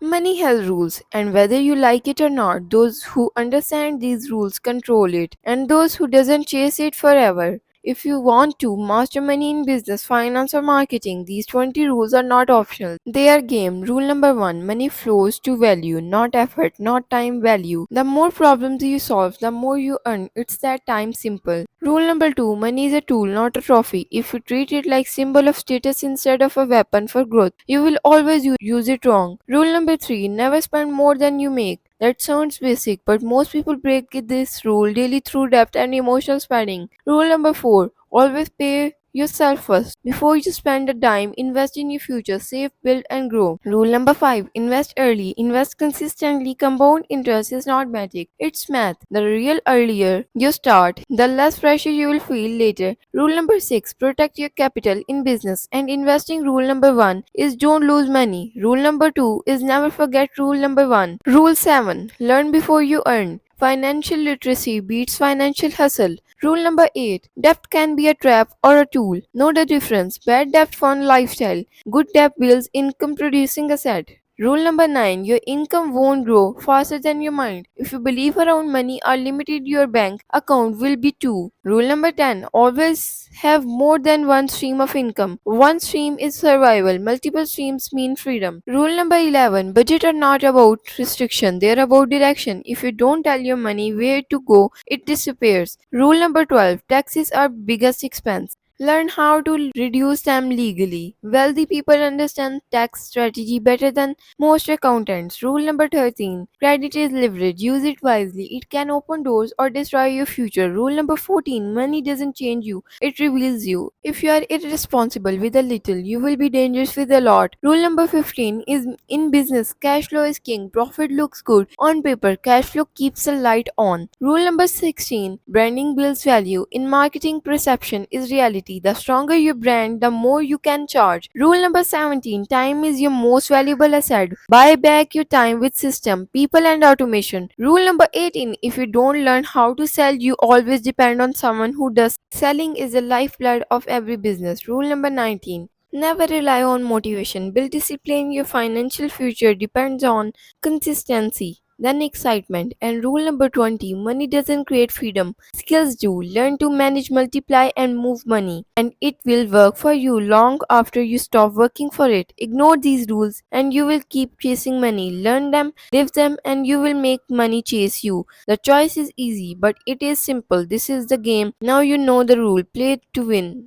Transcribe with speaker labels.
Speaker 1: Money has rules, and whether you like it or not, those who understand these rules control it, and those who doesn't chase it forever. If you want to master money in business, finance, or marketing, these 20 rules are not optional. They are game. Rule number 1: money flows to value, not effort, not time value. The more problems you solve, the more you earn. It's that time simple. Rule number 2: money is a tool, not a trophy. If you treat it like symbol of status instead of a weapon for growth, you will always use it wrong. Rule number 3: never spend more than you make. That sounds basic, but most people break this rule daily through debt and emotional spending. Rule number 4: always pay yourself first. Before you spend a dime, invest in your future, save, build, and grow. Rule number 5: invest early, invest consistently. Compound interest is not magic, it's math. The real earlier you start, the less pressure you will feel later. Rule number 6: protect your capital in business and investing. Rule number 1 is don't lose money. Rule number 2 is never forget rule number 1. Rule 7: learn before you earn. Financial literacy beats financial hustle. Rule number 8: debt can be a trap or a tool. Know the difference. Bad debt fund lifestyle. Good debt builds income producing asset. Rule number 9: your income won't grow faster than your mind. If you believe around money are limited, your bank account will be too. Rule number 10: always have more than one stream of income. One stream is survival, multiple streams mean freedom. Rule number 11: budget are not about restriction, they are about direction. If you don't tell your money where to go, it disappears. Rule number 12: taxes are biggest expense. Learn how to reduce them legally. Wealthy people understand tax strategy better than most accountants. Rule number 13: credit is leverage. Use it wisely. It can open doors or destroy your future. Rule number 14: money doesn't change you, it reveals you. If you are irresponsible with a little, you will be dangerous with a lot. Rule number 15 is in business, cash flow is king. Profit looks good on paper, cash flow keeps the light on. Rule number 16: branding builds value. In marketing, perception is reality. The stronger your brand, the more you can charge. Rule number 17: time is your most valuable asset. Buy back your time with system, people, and automation. Rule number 18: if you don't learn how to sell, you always depend on someone who does. Selling is the lifeblood of every business. Rule number 19: never rely on motivation. Build discipline. Your financial future depends on consistency, then excitement. And rule number 20: money doesn't create freedom, skills do. Learn to manage, multiply, and move money, and it will work for you long after you stop working for it. Ignore these rules, and you will keep chasing money. Learn them, live them, and you will make money chase you. The choice is easy, but it is simple. This is the game. Now you know the rule. Play to win.